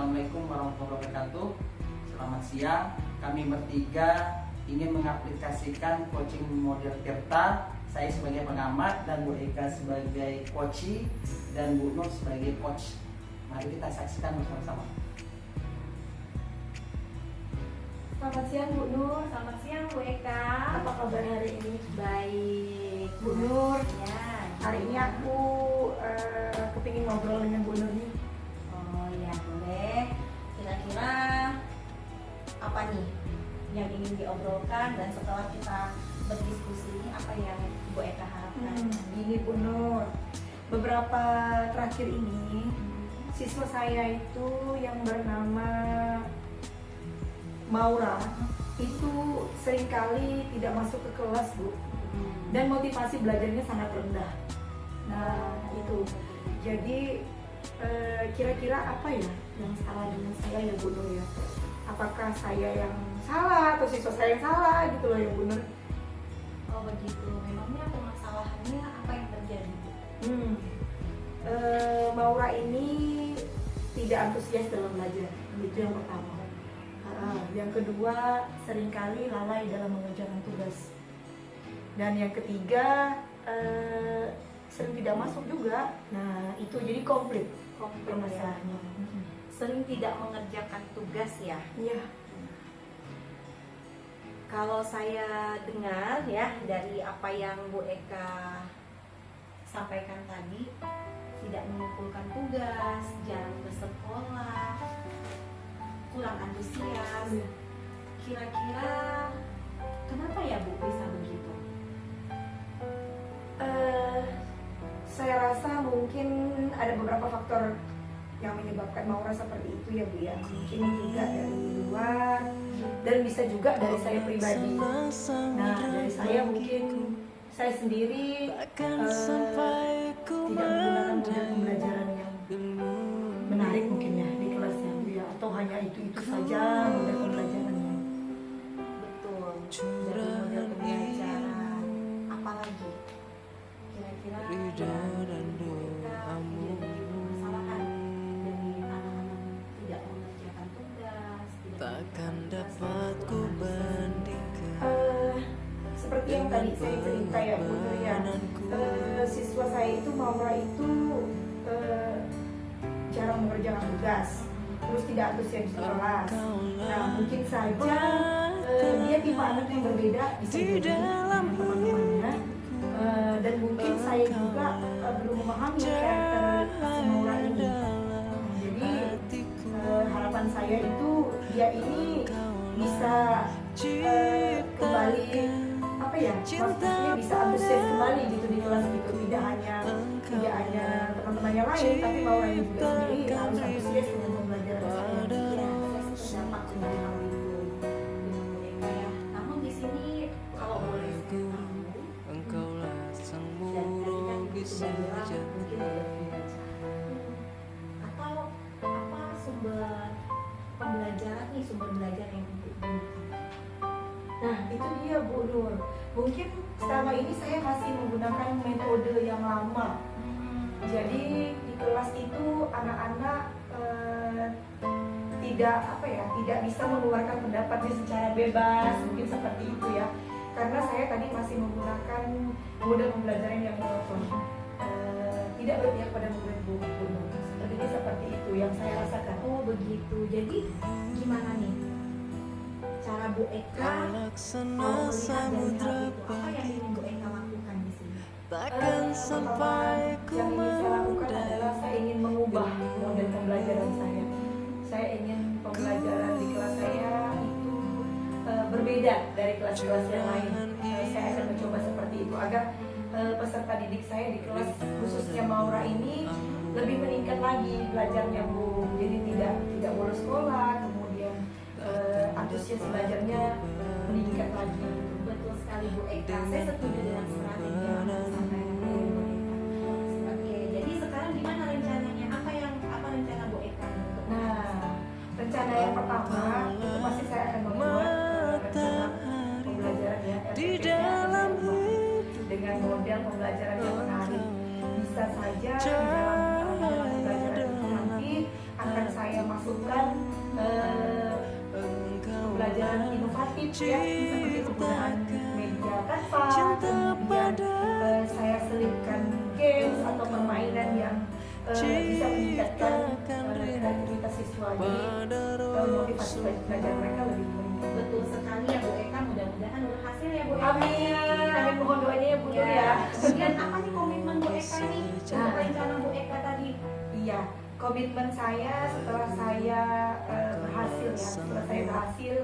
Assalamualaikum warahmatullahi wabarakatuh. Selamat siang. Kami bertiga ingin mengaplikasikan coaching model Tirta. Saya sebagai pengamat dan Bu Eka sebagai coach dan Bu Nur sebagai coach. Mari kita saksikan bersama-sama. Selamat siang Bu Nur. Selamat siang Bu Eka. Apa kabar hari ini? Baik Bu Nur. Ya. Hari ini aku kepingin ngobrol dengan Bu Nur nih. Oh ya boleh. Kira-kira apa nih yang ingin diobrolkan, dan setelah kita berdiskusi ini apa yang Bu Eka harapkan? Gini Bu Nur, beberapa terakhir ini siswa saya itu yang bernama Maura itu seringkali tidak masuk ke kelas Bu, dan motivasi belajarnya sangat rendah. Nah itu, jadi kira-kira apa ya yang salah dengan saya ya Bu Nur ya? Apakah saya yang salah atau siswa saya yang salah gitu loh ya Bu Nur? Oh begitu, memangnya permasalahannya apa yang terjadi Bu? Maura ini tidak antusias dalam belajar, itu yang pertama. Yang kedua, seringkali lalai dalam mengerjakan tugas. Dan yang ketiga, sering tidak masuk juga. Nah itu jadi komplit masalahnya. Sering tidak mengerjakan tugas ya? Iya. Kalau saya dengar ya dari apa yang Bu Eka sampaikan tadi, tidak mengumpulkan tugas, jarang bersekolah, kurang antusias. Kira-kira kenapa ya Bu bisa begitu? Saya rasa mungkin ada beberapa faktor yang menyebabkan Maura seperti itu ya Bu ya. Mungkin juga dari luar dan bisa juga dari saya pribadi. Nah dari saya mungkin saya sendiri tidak menggunakan model pembelajaran yang menarik mungkin ya di kelasnya Bu ya, atau hanya itu saja model pembelajarannya. Betul, dari model pembelajaran apalagi kira-kira takkan dapat ku bandingkan. Seperti yang tadi saya cerita ya Bu Nur ya, siswa saya itu Maura itu jarang mengerjakan tugas, terus tidak antusias di kelas. Nah mungkin saja dia tipe anak yang berbeda bisa jadi dengan teman-temannya, dan mungkin saya juga belum memahami karakter Maura ini. Jadi harapan saya itu dia ini bisa kembali apa ya, maksudnya bisa antusias kembali gitu di kelas gitu, tidak hanya teman-temannya lain, tapi Maura ini juga sendiri harus antusias dengan pembelajaran saya. Ya, saya sependapat dengan hal itu dengan Bu Eka ya. Namun di sini kalau boleh saya tahu, Engkaulah sang dan tadi kan bisa sudah bilang jadi mungkin ada atau apa sumber pembelajaran nih, sumber belajar yang digunakan. Nah itu dia Bu Nur, mungkin selama ini saya masih menggunakan metode yang lama. Jadi di kelas itu anak-anak tidak bisa mengeluarkan pendapatnya secara bebas, mungkin seperti itu ya. Karena saya tadi masih menggunakan model pembelajaran yang monoton, tidak berpihak pada murid Bu Nur. Sepertinya seperti itu yang saya rasakan. Oh begitu, jadi gimana nih cara Bu Eka laksana samudra apa yang ingin Bu Eka lakukan di sini? takkan sampai ku Yang ingin saya lakukan adalah saya ingin mengubah model pembelajaran saya. Saya ingin pembelajaran di kelas saya itu berbeda dari kelas-kelas yang lain. Saya akan mencoba seperti itu agar peserta didik saya di kelas khususnya Maura ini lebih meningkat lagi belajarnya Bu. Jadi tidak bolos sekolah, kemudian antusias belajarnya meningkat lagi. Betul sekali Bu Eka, saya setuju dengan strategi yang disampaikan Bu Eka. Oke, jadi sekarang gimana rencananya? Apa rencana Bu Eka untuk? Nah, rencana yang pertama itu pasti saya akan membuat rencana pembelajaran ya dengan model pembelajaran yang menarik. Bisa saja di dalam pembelajaran itu nanti akan saya masukkan pembelajaran inovatif ya, seperti penggunaan media Canva, kemudian saya selipkan games atau permainan yang bisa meningkatkan kreativitas siswa, jadi motivasi belajar mereka lebih meningkat. Betul sekali ya Bu Eka, mudah-mudahan berhasil ya Bu Eka. Amin, amin, mohon doanya ya Bu Nur ya. Kemudian apa nih komitmen Bu Eka nih untuk rencana Bu Eka tadi? Iya, komitmen saya setelah saya berhasil ya, setelah saya berhasil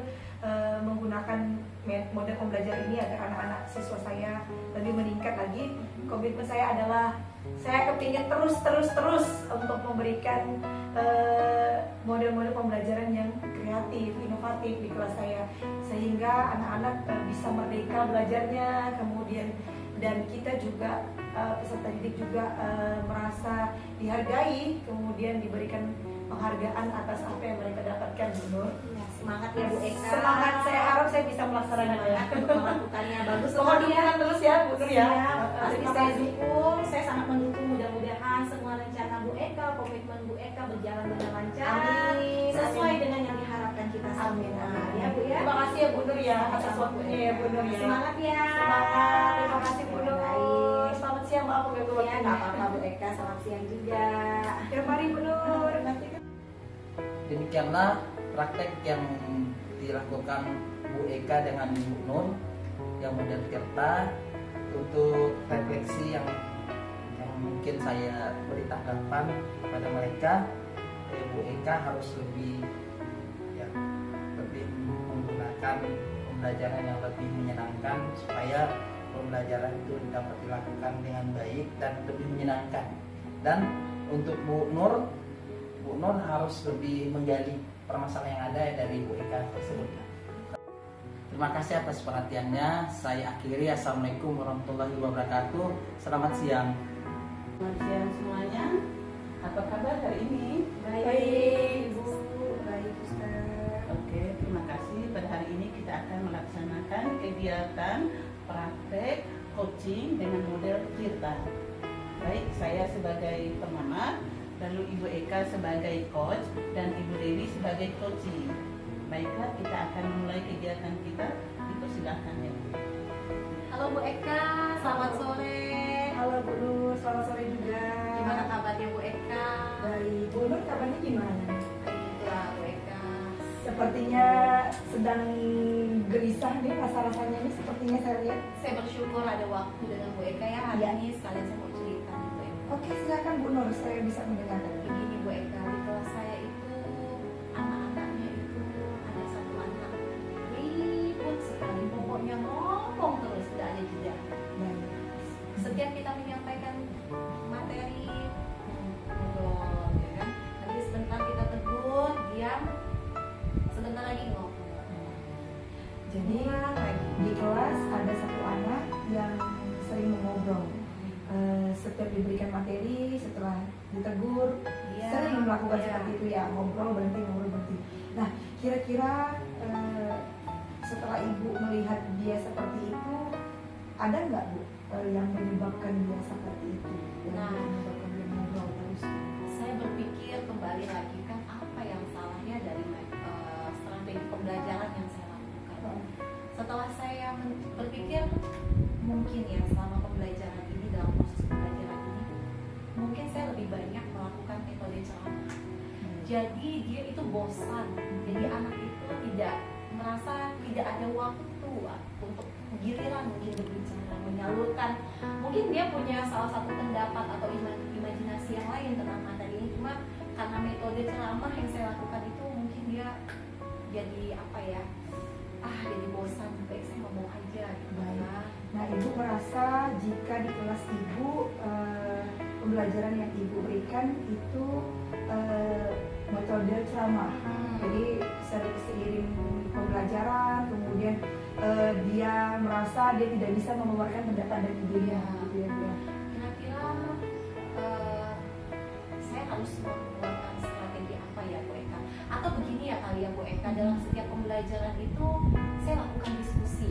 menggunakan model pembelajaran ini agar anak-anak siswa saya lebih meningkat lagi. Komitmen saya adalah saya kepingin terus untuk memberikan model-model pembelajaran yang kreatif, inovatif di kelas saya, sehingga anak-anak bisa merdeka belajarnya, kemudian dan kita juga peserta didik juga merasa dihargai, kemudian diberikan penghargaan atas apa yang mereka dapatkan, Bu Nur. Ya, semangat ya Bu Eka. Semangat, saya harap saya bisa melaksanakannya. Semangat untuk melakukannya. Bagus Mohon sekali ya. dukungan terus ya Bu Nur ya. Siap, pasti Terima saya kasih. dukung, saya sangat mendukung, mudah-mudahan semua rencana Bu Eka, komitmen Bu Eka berjalan dengan lancar, Amin, sesuai amin. dengan yang diharapkan kita Amin, semua. amin. Ya Bu ya. Terima kasih ya Bu Nur ya atas waktunya ya Bu Nur ya. Semangat ya. Semangat. Terima kasih Bu Nur. Baik. Selamat siang, maaf mengganggu Ya, waktunya. nggak apa-apa Bu Eka, selamat siang juga. Ya, mari Bu Nur. Demikianlah praktek yang dilakukan Bu Eka dengan Bu Nur yang model Tirta untuk refleksi yang mungkin saya beri tanggapan kepada mereka. Bu Eka harus lebih menggunakan pembelajaran yang lebih menyenangkan supaya pembelajaran itu dapat dilakukan dengan baik dan lebih menyenangkan. Dan untuk Bu Nur harus lebih menggali permasalahan yang ada dari Bu Eka tersebut. Terima kasih atas perhatiannya. Saya akhiri. Assalamualaikum warahmatullahi wabarakatuh. Selamat siang. Selamat siang semuanya. Apa kabar hari ini? Baik, Bu. Baik, Ustaz. Oke, terima kasih. Pada hari ini kita akan melaksanakan kegiatan praktek coaching dengan model Tirta. Baik, saya sebagai pengamat, lalu Ibu Eka sebagai coach, dan Ibu Dewi sebagai coaching. Baiklah, kita akan memulai kegiatan kita. Dipersilahkan ya. Halo Bu Eka, selamat sore. Halo Bu Nur, selamat sore juga. Gimana kabarnya Bu Eka? Baik, Bu Nur kabarnya gimana? Baiklah Bu Eka. Sepertinya sedang gelisah nih rasa-rasanya ini, sepertinya saya lihat. Saya bersyukur ada waktu dengan Bu Eka ya hari Ya. ini, sekalian saya mau cerita nih Bu Eka. Oke, silakan Bu Nur, saya bisa mendengarkan. Begini Bu Eka, di kelas saya itu anak-anaknya itu ada satu anak ribut sekali, pokoknya ngomong terus, tidak ada jeda. Baik. Setiap kita menyampaikan materi, ngobrol, ya kan? Nanti sebentar kita tegur, diam, sebentar lagi ngomong. Jadi di kelas ada satu anak yang sering mengobrol. Setiap diberikan materi, setelah ditegur, Dia sering melakukan ya. seperti itu ya, ngobrol berhenti. Nah, kira-kira setelah Ibu melihat dia seperti itu, ada nggak Bu yang menyebabkan dia seperti itu? Yang Nah. menyebabkan dia ngobrol terus? Saya berpikir kembali lagi, kan apa yang salahnya dari strategi pembelajaran yang saya lakukan. Setelah saya berpikir, mungkin ya selama pembelajaran ini, dalam proses pembelajaran ini, mungkin saya lebih banyak melakukan metode ceramah. Jadi dia itu bosan, jadi anak itu tidak merasa tidak ada waktu untuk giliran mungkin berbicara, menyalurkan. Mungkin dia punya salah satu pendapat atau imajinasi yang lain tentang materi ini, cuma karena metode ceramah yang saya lakukan itu mungkin dia jadi apa ya, jadi bosan, baik saya ngomong aja gitu. Baik. Nah, Ibu merasa jika di kelas Ibu pembelajaran yang Ibu berikan itu metode ceramah. Jadi seiring pembelajaran, kemudian dia merasa dia tidak bisa mengeluarkan pendapat dan idenya, gitu ya, Bu ya. Kira-kira saya harus mengeluarkan strategi apa ya Bu Eka? Atau begini ya kali ya Bu Eka, dalam setiap pembelajaran itu saya lakukan diskusi.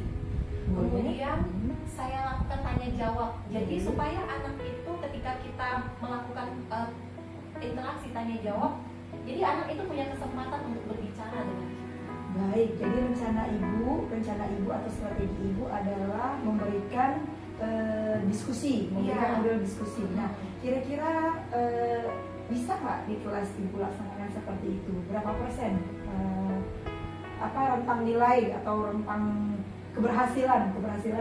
Kemudian saya lakukan tanya jawab. Jadi supaya anak itu ketika kita melakukan interaksi tanya jawab, jadi anak itu punya kesempatan untuk berbicara dengan kita. Baik, jadi rencana rencana ibu atau strategi ibu adalah memberikan diskusi, memberikan model diskusi. Nah, kira-kira bisa nggak di kelas ibu laksanakan seperti itu? Berapa persen rentang nilai atau rentang keberhasilan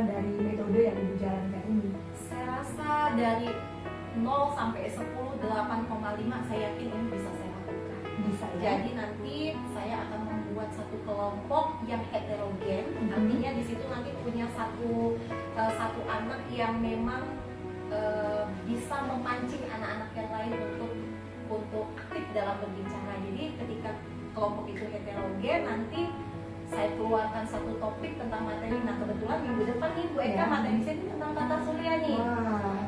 dari metode yang ibu jalankan ini? Saya rasa dari 0 sampai 10, 8,5 saya yakin ini bisa saya lakukan. Bisa ya? Jadi nanti saya akan membuat satu kelompok yang heterogen. Artinya di situ nanti punya satu anak yang memang bisa memancing anak-anak yang lain untuk aktif dalam berbicara. Jadi ketika kelompok itu heterogen, nanti saya keluarkan satu topik tentang materi. Nah, kebetulan minggu depan nih Bu Eka materi saya ini tentang tata surya nih.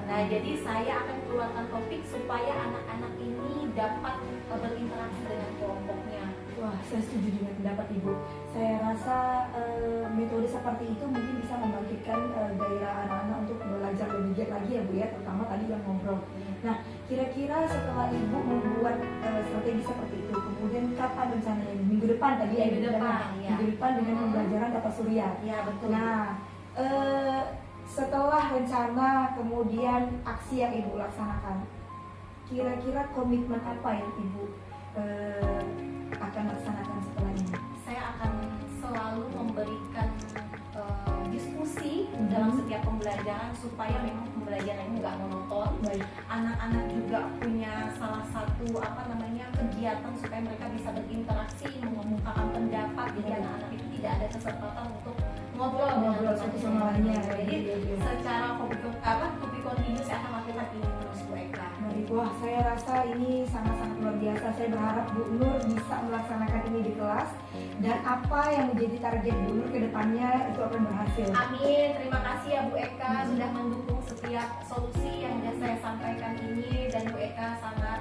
Nah, jadi saya akan keluarkan topik supaya anak-anak ini dapat berinteraksi dengan kelompoknya. Wah, saya setuju dengan pendapat ibu. Saya rasa metode seperti itu mungkin bisa membangkitkan gairah anak-anak untuk belajar lebih giat lagi ya Bu ya, terutama tadi yang ngobrol. Nah, kira-kira setelah ibu membuat strategi seperti itu, kemudian kapan rencananya? Minggu depan tadi ya? Minggu depan, ya. Minggu depan dengan pembelajaran tata surya. Ya, betul. Nah, setelah rencana kemudian aksi yang ibu laksanakan, kira-kira komitmen apa yang ibu akan laksanakan setelah ini? Saya akan selalu memberikan diskusi dalam setiap pembelajaran supaya memang pembelajaran ini nggak monoton. Baik. Anak-anak juga punya salah satu kegiatan supaya mereka bisa berinteraksi, mengemukakan pendapat. Jadi anak-anak itu tidak ada kesempatan untuk ngobrol dengan satu sama lainnya. Jadi secara to be continue saya akan lakukan ini terus Bu Eka. Baik, wah saya rasa ini sangat-sangat luar biasa. Saya berharap Bu Nur bisa melaksanakan ini di kelas, dan apa yang menjadi target Bu Nur ke depannya itu akan berhasil. Amin, terima kasih ya Bu Eka sudah mendukung setiap solusi yang sudah saya sampaikan ini, dan Bu Eka sangat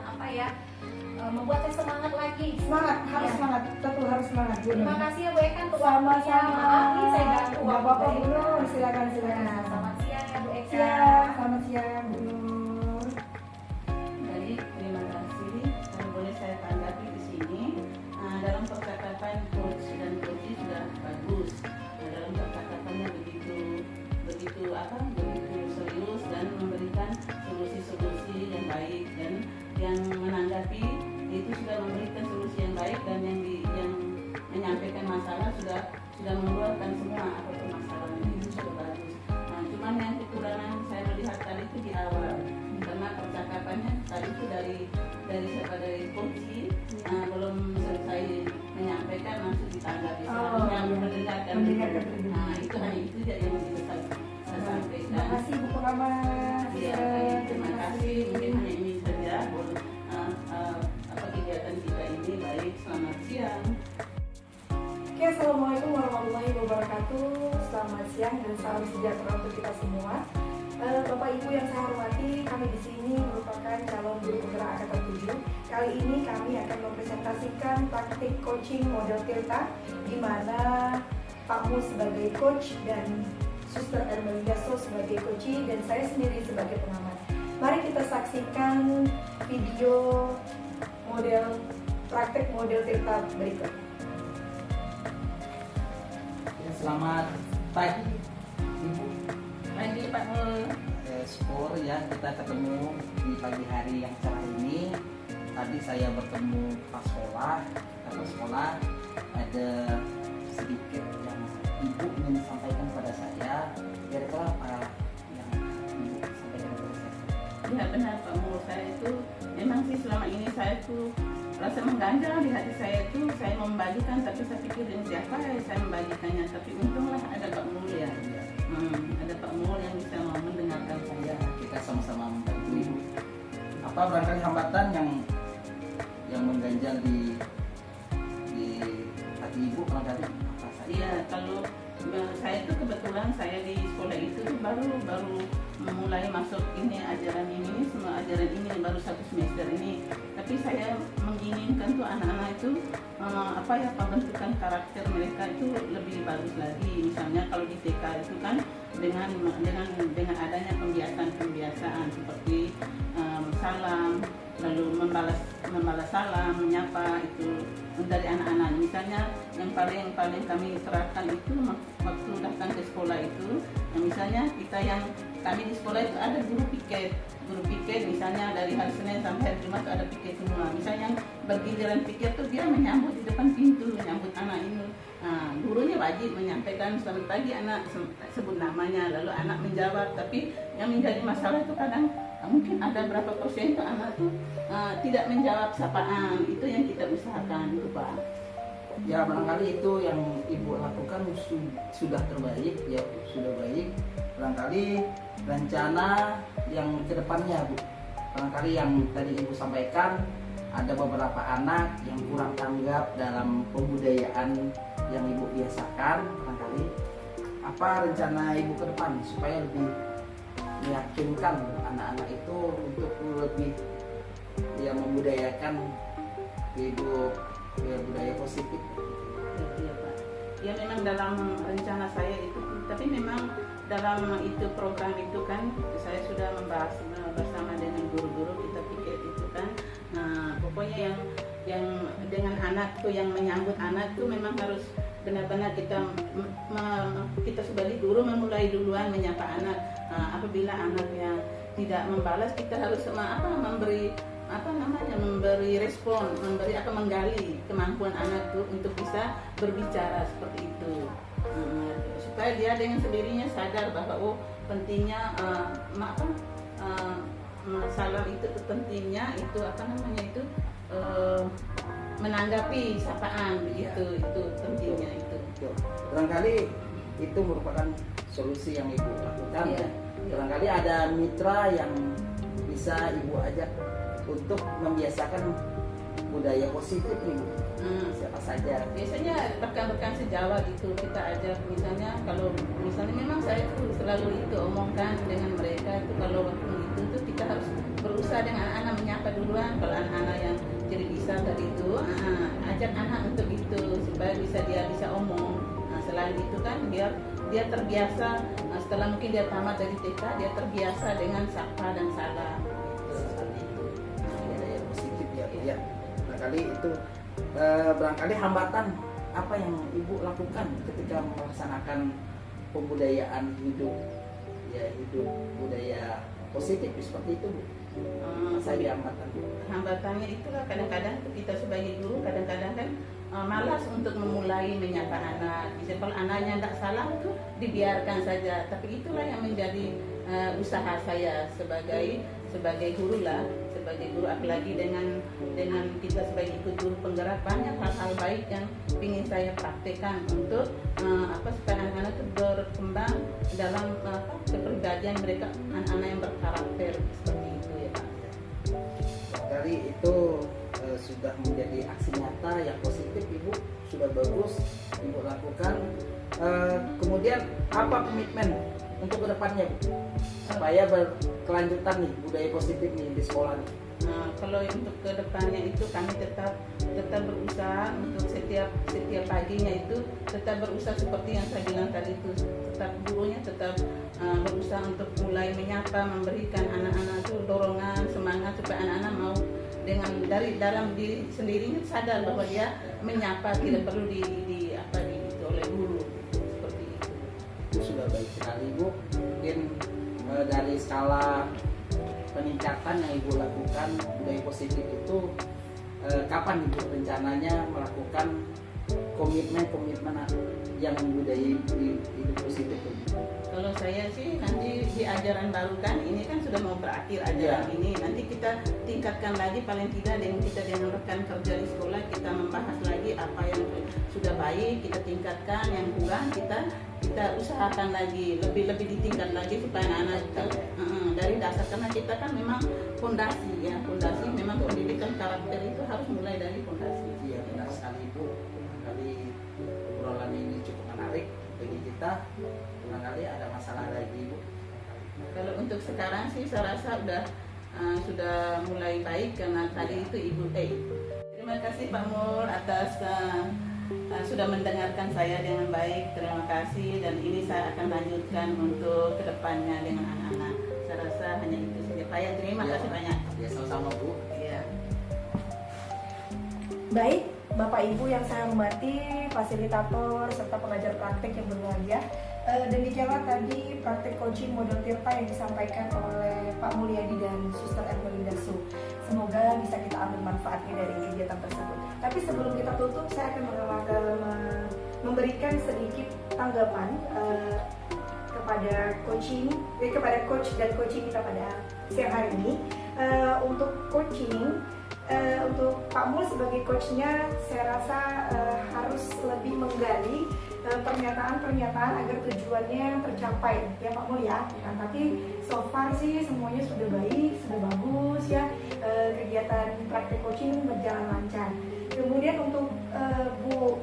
membuat saya semangat lagi. Semangat, harus Ya. semangat, betul harus semangat Bu Nur. Terima kasih ya Bu Eka untuk waktunya. Sama-sama. Maaf nih saya ganggu Gak waktu apa-apa Bu Bu Eka. Nur, silakan. Selamat siang ya Bu Eka. Selamat siang Bu Nur. Baik, terima kasih. Kalau boleh saya tanggapi di sini, dalam percakapan coach dan coach sudah bagus. Dalam percakapannya begitu serius dan memberikan solusi-solusi yang baik, dan yang menanggapi itu sudah memberikan solusi yang baik, dan yang menyampaikan masalah sudah mengeluarkan semua apa permasalahan itu sudah bagus. Nah, cuman yang kekurangan saya melihat tadi itu di awal, karena percakapannya tadi itu dari kunci belum selesai menyampaikan langsung ditanggapi. Seharusnya mendengarkan. Nah, itu hanya itu saja yang bisa saya sampaikan. Terima kasih Bu Pengamat. Ya, terima kasih. Mungkin hanya ini saja kegiatan kita ini. Baik, selamat siang. Oke, assalamualaikum warahmatullahi wabarakatuh. Selamat siang dan salam sejahtera untuk kita semua. Bapak Ibu yang saya hormati, kami di sini merupakan calon guru penggerak angkatan 7. Kali ini kami akan mempresentasikan praktik coaching model Tirta, di mana Pak Mus sebagai coach dan Suster Ermelinda So sebagai coachee, dan saya sendiri sebagai pengamat. Mari kita saksikan video praktik model Tirta berikut. Ya, selamat pagi Ibu. Pagi Pak Mul. Spor ya, kita ketemu di pagi hari yang cerah ini. Tadi saya bertemu pas sekolah ada sedikit yang Ibu ingin sampaikan pada saya. Kira-kira apa yang Ibu sampaikan kepada saya? Ya benar Pak Mul, saya itu memang sih selama ini saya tuh rasa mengganjal di hati saya itu, saya membagikan, tapi saya pikir dengan siapa saya membagikannya, tapi untunglah ada Pak Mul ya. Ada Pak Mul yang bisa mau mendengarkan saya. Kita sama-sama membantu Ibu. Apa barangkali hambatan yang mengganjal di hati Ibu barangkali apa saja? Iya, kalau saya itu kebetulan saya di sekolah itu tuh baru memulai masuk ini ajaran ini, semua ajaran ini baru 1 semester ini. Tapi saya menginginkan tuh anak-anak itu pembentukan karakter mereka itu lebih bagus lagi. Misalnya kalau di TK itu kan dengan adanya pembiasaan seperti salam, lalu membalas salam, menyapa itu dari anak-anak. Misalnya yang paling kami terapkan itu waktu datang ke sekolah itu, misalnya kami di sekolah itu ada guru piket misalnya dari hari Senin sampai hari Jumat ada piket semua. Misalnya bergiliran piket tuh dia menyambut di depan pintu, menyambut anak ini. Nah, gurunya wajib menyampaikan selamat pagi anak, sebut namanya, lalu anak menjawab. Tapi yang menjadi masalah itu kadang mungkin ada berapa persen tuh anak tuh tidak menjawab sapaan. Itu yang kita usahakan tuh Pak. Ya barangkali itu yang Ibu lakukan sudah terbaik, ya sudah baik. Barangkali rencana yang kedepannya Bu, barangkali yang tadi Ibu sampaikan ada beberapa anak yang kurang tanggap dalam pembudayaan yang Ibu biasakan. Barangkali apa rencana Ibu ke depan supaya lebih meyakinkan anak-anak itu untuk lebih membudayakan hidup budaya positif. Ya Pak. Ya memang dalam rencana saya itu, tapi memang dalam itu program itu kan saya sudah membahas bersama dengan guru-guru kita piket itu kan. Nah pokoknya yang dengan anak tuh yang menyambut anak tuh memang harus benar-benar kita sebagai guru memulai duluan menyapa anak. Apabila anaknya tidak membalas, kita harus memberi respon, menggali kemampuan anak tuh untuk bisa berbicara seperti itu. Supaya dia dengan sendirinya sadar bahwa pentingnya salam itu pentingnya itu menanggapi sapaan begitu. Itu pentingnya itu. Barangkali itu merupakan solusi yang Ibu lakukan. Iya. Barangkali ada mitra yang bisa Ibu ajak untuk membiasakan budaya positif Ibu. Siapa saja? Biasanya rekan-rekan sejawat itu kita ajak, misalnya kalau memang saya tuh selalu itu omongkan dengan mereka itu kalau waktu itu tuh kita harus berusaha dengan anak-anak menyapa duluan. Kalau anak-anak yang jadi bisa tadi itu ajak anak untuk itu supaya dia bisa omong. Selain itu kan biar dia terbiasa, setelah mungkin dia tamat dari TK dia terbiasa dengan sapa dan salam seperti itu. Budaya positif ya. Barangkali itu barangkali hambatan apa yang Ibu lakukan ketika melaksanakan pembudayaan hidup budaya positif seperti itu Bu? Saya hambatan. Hambatannya itulah kadang-kadang kita sebagai guru kadang-kadang kan malas untuk memulai menyapa anak. Bisa kalau anaknya tidak salam tuh dibiarkan saja. Tapi itulah yang menjadi usaha saya sebagai guru lah, sebagai guru, apalagi dengan kita sebagai ikut guru penggerak banyak hal-hal baik yang ingin saya praktekkan untuk supaya anak-anak itu berkembang dalam kepribadian mereka, anak-anak yang berkarakter seperti itu ya Pak. Barangkali itu sudah menjadi aksi nyata yang positif Ibu, sudah bagus Ibu lakukan. Kemudian apa komitmen untuk kedepannya Bu, supaya berkelanjutan nih budaya positif nih di sekolah nih? Nah, kalau untuk kedepannya itu kami tetap berusaha untuk setiap paginya itu tetap berusaha seperti yang saya bilang tadi itu, tetap gurunya tetap berusaha untuk mulai menyapa, memberikan anak-anak itu dorongan, semangat supaya anak-anak mau dengan dari dalam diri sendirinya sadar bahwa dia menyapa, tidak perlu di oleh guru seperti itu. Itu sudah baik sekali Bu. Mungkin dari skala peningkatan yang Ibu lakukan budaya positif itu kapan Ibu rencananya melakukan komitmen yang budaya hidup positif itu? Kalau saya sih nanti di ajaran baru kan ini kan sudah mau berakhir ajaran ini, nanti kita tingkatkan lagi paling tidak dengan rekan kerja di sekolah, kita membahas lagi apa yang sudah baik, kita tingkatkan, yang kurang kita usahakan lagi lebih ditingkat lagi supaya anak-anak itu dari dasar, karena kita kan memang fondasi memang pendidikan karakter itu harus mulai dari fondasi. Iya benar sekali Bu. Kali obrolan ini cukup menarik bagi kita. Barangkali ada masalah lagi Bu? Kalau untuk sekarang sih saya rasa sudah mulai baik karena tadi itu Ibu terima kasih Pak Mul atas sudah mendengarkan saya dengan baik. Terima kasih, dan ini saya akan lanjutkan untuk kedepannya dengan anak-anak. saya rasa hanya itu saja Pak. Terima Ya. kasih banyak. Ya sama-sama Bu. Iya. Baik, Bapak Ibu yang saya hormati, fasilitator serta pengajar praktek yang berbahagia. Demikianlah tadi praktek coaching model Tirta yang disampaikan oleh Pak Mulyadi dan Suster Ermelinda Su. Semoga bisa kita ambil manfaatnya dari kegiatan tersebut. Tapi sebelum kita tutup, saya akan memberikan sedikit tanggapan kepada kepada coach dan coaching kita pada siang hari ini. Untuk coaching, untuk Pak Mul sebagai coachnya, saya rasa harus lebih menggali pernyataan-pernyataan agar tujuannya tercapai, ya Pak Mul ya. Nah, tapi so far sih semuanya sudah baik, sudah bagus ya. Kegiatan praktek coaching berjalan lancar. Kemudian untuk Bu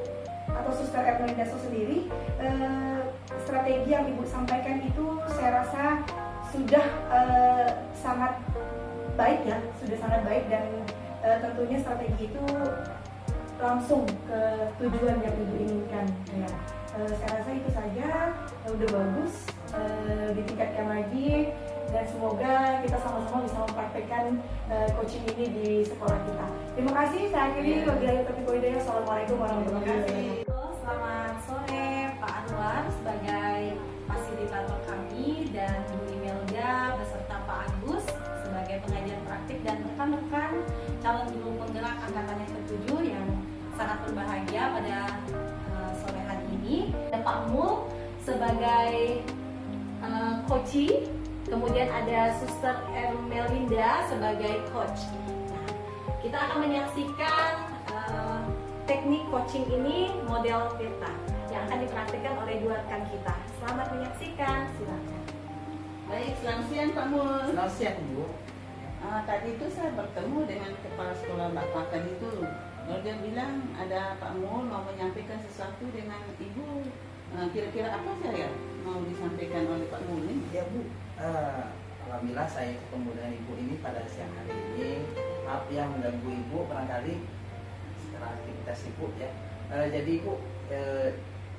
atau Suster Ermelinda sendiri, strategi yang Ibu sampaikan itu saya rasa sudah sangat baik ya, sudah sangat baik, dan tentunya strategi itu langsung ke tujuan yang Ibu inginkan ya. Saya rasa itu saja, udah bagus, ditingkatkan lagi, dan semoga kita sama-sama bisa mempraktekkan coaching ini di sekolah kita. Terima kasih, saya akhiri. Wabillahi taufiq wal hidayah. Assalamualaikum warahmatullahi wabarakatuh. Halo, selamat sore Pak Anwar sebagai fasilitator kami, dan Bu Imelda beserta Pak Agus sebagai pengajar praktik, dan rekan-rekan calon ibu penggerak angkatan yang ke-7 yang sangat berbahagia pada sore hari ini. Dan Pak Mul sebagai coachee, kemudian ada Suster Ermelinda sebagai coach. Nah, kita akan menyaksikan teknik coaching ini model Tirta yang akan dipraktikkan oleh dua rekan kita. Selamat menyaksikan, silakan. Baik, selamat siang Pak Mul. Selamat siang Bu. Tadi itu saya bertemu dengan kepala sekolah Mbak Pakan itu. Lalu dia bilang ada Pak Mul mau menyampaikan sesuatu dengan Ibu. Kira-kira apa saya mau disampaikan oleh Pak Mul ini? Ya Bu, alhamdulillah saya ketemu dengan Ibu ini pada siang hari ini. Maaf ya mengganggu Ibu, barangkali setelah aktivitas Ibu ya. Jadi Ibu,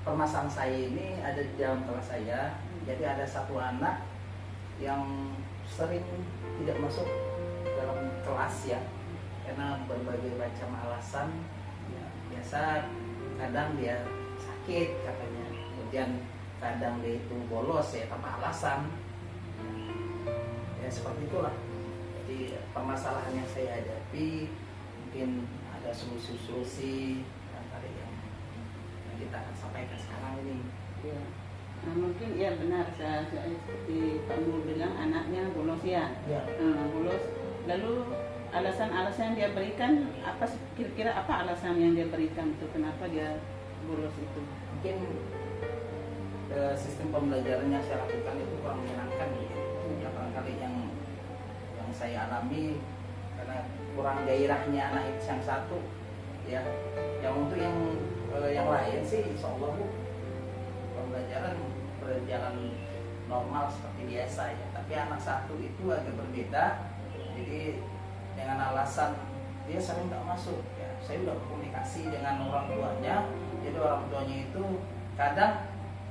permasalahan saya ini ada di dalam kelas saya. Jadi ada satu anak yang sering tidak masuk dalam kelas ya, karena berbagai macam alasan ya, biasa kadang dia sakit katanya, kemudian kadang dia itu bolos ya tanpa alasan ya, seperti itulah. Jadi permasalahan yang saya hadapi, mungkin ada solusi-solusi yang kita akan sampaikan sekarang ini Ya. Mungkin ya benar, saya seperti Pak Mul bilang anaknya bolos ya. ya. Bolos. Lalu alasan-alasan yang dia berikan apa, kira-kira apa alasan yang dia berikan itu kenapa dia bolos itu? Mungkin sistem pembelajaran yang saya lakukan itu kurang menyenangkan ya, barangkali yang saya alami, karena kurang gairahnya anak itu yang satu ya. Yang untuk yang lain sih insya Allah Bu, pembelajaran berjalan normal seperti biasa ya, tapi anak satu itu agak berbeda. Jadi dengan alasan dia sering nggak masuk ya, saya udah komunikasi dengan orang tuanya. Jadi orang tuanya itu kadang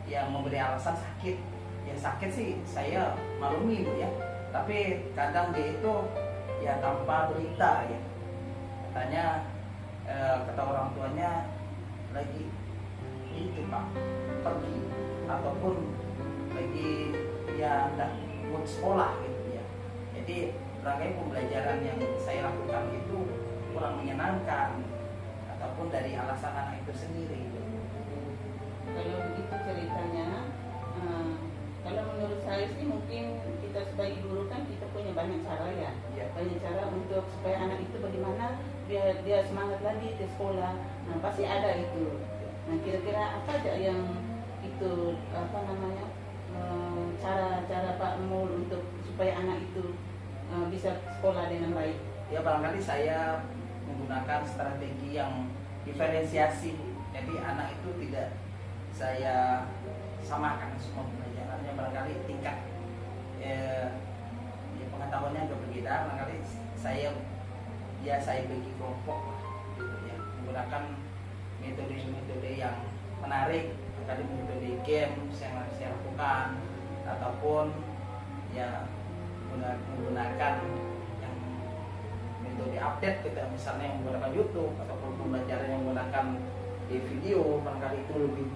yang memberi alasan sakit ya, sakit sih saya maklumi Bu ya, tapi kadang dia itu ya tanpa berita ya, katanya kata orang tuanya lagi itu Pak pergi, ataupun lagi ya nggak mood sekolah gitu ya. Jadi rangkaian pembelajaran yang saya lakukan itu kurang menyenangkan, ataupun dari alasan anak itu sendiri. Kalau begitu ceritanya, kalau menurut saya sih mungkin kita sebagai guru kan kita punya banyak cara ya, Ya. banyak cara untuk supaya anak itu bagaimana dia semangat lagi ke sekolah. Nah pasti ada itu. Nah kira-kira apa aja yang itu apa namanya cara-cara Pak Mul untuk supaya anak itu bisa sekolah dengan baik? Ya barangkali saya menggunakan strategi yang diferensiasi. Jadi anak itu tidak saya samakan semua pembelajarannya, barangkali tingkat ya, pengetahuannya agak berbeda. Barangkali saya bagi kelompok lah, gitu ya, menggunakan metode-metode yang menarik, tadi metode game yang saya lakukan, ataupun ya menggunakan yang metode update kita, misalnya yang menggunakan YouTube ataupun pembelajaran yang menggunakan video, barangkali itu lebih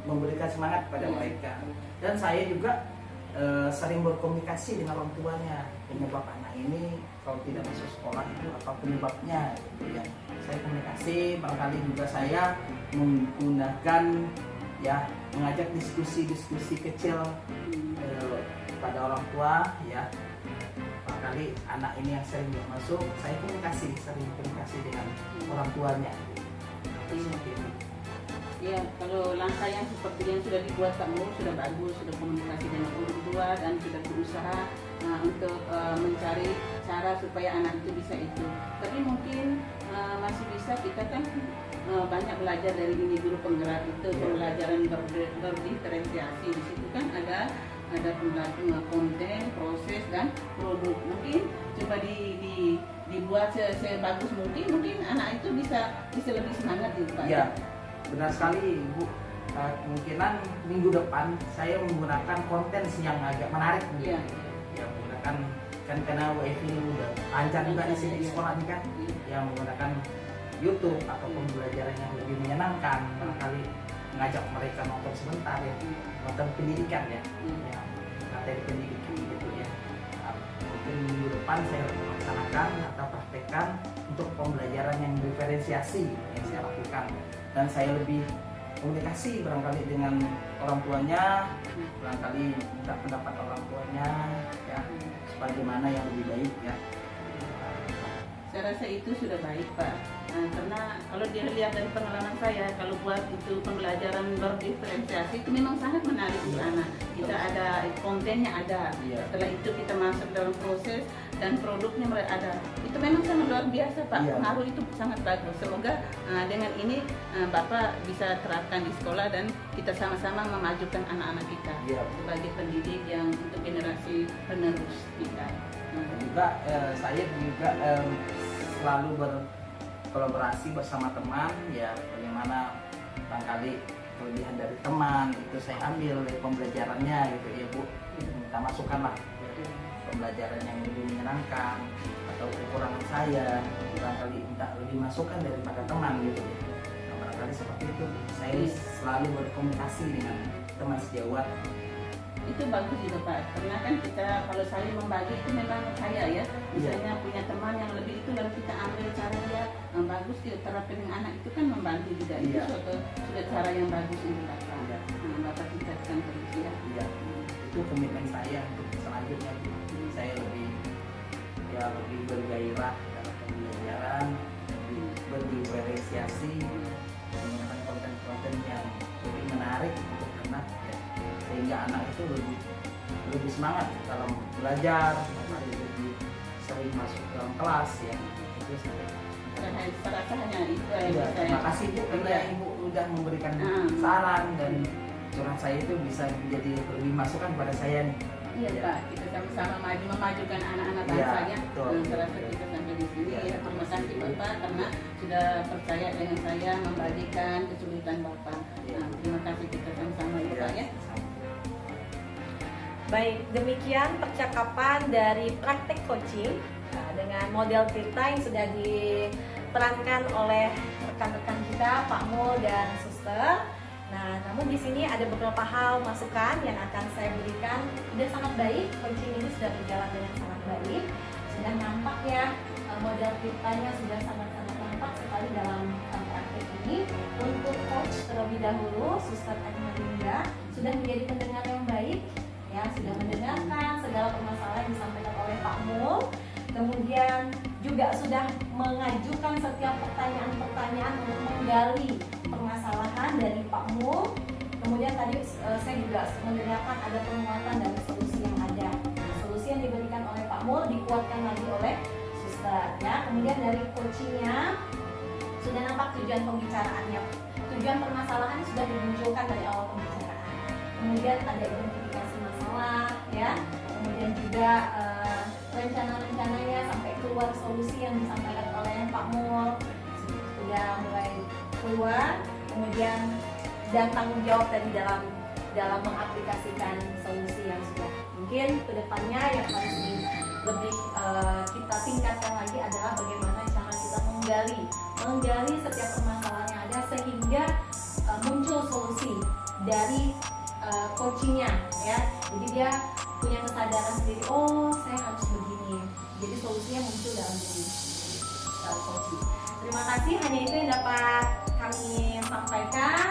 memberikan semangat pada mereka. Dan saya juga sering berkomunikasi dengan orang tuanya, penyebab anak ini kalau tidak masuk sekolah itu apa penyebabnya gitu ya. Saya komunikasi, barangkali juga saya menggunakan ya mengajak diskusi kecil pada orang tua ya. Barangkali anak ini yang sering tidak masuk, saya sering komunikasi dengan orang tuanya. Seperti itu. Ya, kalau langkah yang seperti yang sudah dibuat Pak Mul sudah bagus, sudah komunikasi dengan orang tua dan sudah berusaha untuk mencari cara supaya anak itu bisa itu. Tapi mungkin masih bisa, kita kan banyak belajar dari ini guru penggerak itu, pembelajaran berdiferensiasi. Di situ kan ada pembelajaran konten, proses dan produk. Mungkin coba dibuat sebagus mungkin anak itu bisa lebih semangat gitu Pak. Ya. Benar sekali Ibu, kemungkinan minggu depan saya menggunakan konten yang agak menarik Iya. Ya menggunakan kan karena WiFi ini udah lancar juga di sini di sekolah ini kan, yang menggunakan YouTube atau pembelajaran yang lebih menyenangkan, barangkali mengajak mereka nonton sebentar ya, nonton pendidikan ya, materi pendidikan gitu ya. Nah, mungkin minggu depan saya laksanakan atau praktekkan untuk pembelajaran yang diferensiasi yang saya lakukan. Dan saya lebih komunikasi barangkali dengan orang tuanya, barangkali minta pendapat orang tuanya ya, sebagaimana yang lebih baik ya. Saya rasa itu sudah baik Pak, karena kalau dilihat dari pengalaman saya, kalau buat itu pembelajaran berdiferensiasi itu memang sangat menarik untuk anak. Kita ada kontennya ada, setelah itu kita masuk dalam proses dan produknya ada. Itu memang sangat luar biasa Pak, pengaruh itu sangat bagus. Semoga dengan ini Bapak bisa terapkan di sekolah dan kita sama-sama memajukan anak-anak kita sebagai pendidik yang untuk generasi penerus kita. Juga saya juga selalu berkolaborasi bersama teman ya, bagaimana barangkali kelebihan dari teman itu saya ambil dari pembelajarannya gitu ya Bu, minta masukan lah pembelajaran yang lebih menyenangkan atau kekurangan saya, barangkali minta lebih masukan daripada teman gitu ya. Nah, barangkali seperti itu saya selalu berkomunikasi dengan teman sejawat. Itu bagus juga Pak, karena kan kita kalau saya membagi itu memang saya ya, misalnya punya teman yang lebih itu lalu kita ambil cara dia bagus diterapkan dengan anak itu kan membantu juga. Itu sudah cara yang bagus untuk Bapak. Bapak tingkatkan terus ya. Iya, itu komitmen saya untuk selanjutnya. Saya lebih bergairah dalam pembelajaran, lebih berdiferensiasi, menggunakan konten-konten yang lebih menarik untuk anak ya, sehingga anak itu lebih semangat dalam belajar, lebih sering masuk dalam kelas ya. Itu saya rasa hanya itu ya, terima kasih Bu karena Ibu udah memberikan saran dan curhat saya itu bisa menjadi lebih masukan pada saya nih. Iya Pak, kita sama-sama memajukan anak-anak bangsanya. Saya rasa kita sampai di sini ya. Terima kasih Bapak karena sudah percaya dengan saya membagikan kesulitan Bapak. Terima kasih kita sama-sama ya Pak ya. Baik, demikian percakapan dari praktek coaching dengan model cerita yang sudah diperankan oleh rekan-rekan kita, Pak Mul dan Suster. Nah, namun di sini ada beberapa hal masukan yang akan saya berikan. Sudah sangat baik, coaching ini sudah berjalan dengan sangat baik. Sudah nampak ya, model ceritanya sudah sangat-sangat nampak sekali dalam praktek ini. Untuk coach terlebih dahulu, Suster Agmalinda sudah menjadi pendengar yang baik, ya sudah mendengarkan segala permasalahan yang disampaikan oleh Pak Mul. Kemudian juga sudah mengajukan setiap pertanyaan-pertanyaan untuk menggali permasalahan dari Pak Mul. Kemudian tadi saya juga mendengarkan ada penguatan dari solusi yang ada. Nah, solusi yang diberikan oleh Pak Mul dikuatkan lagi oleh Suster ya. Kemudian dari coachingnya sudah nampak tujuan pembicaraannya. Tujuan permasalahan sudah dimunculkan dari awal pembicaraan. Kemudian ada identifikasi masalah ya. Kemudian juga rencana-rencananya sampai keluar solusi yang disampaikan oleh Pak Mul sudah mulai keluar. Kemudian dan tanggung jawab tadi dalam dalam mengaplikasikan solusi yang sudah. Mungkin kedepannya yang harus lebih kita tingkatkan lagi adalah bagaimana cara kita menggali setiap permasalahan yang ada sehingga muncul solusi dari coachingnya ya. Jadi dia punya kesadaran sendiri, oh saya harus begini. Jadi solusinya muncul dalam diri coaching. Terima kasih, hanya itu yang dapat kami sampaikan.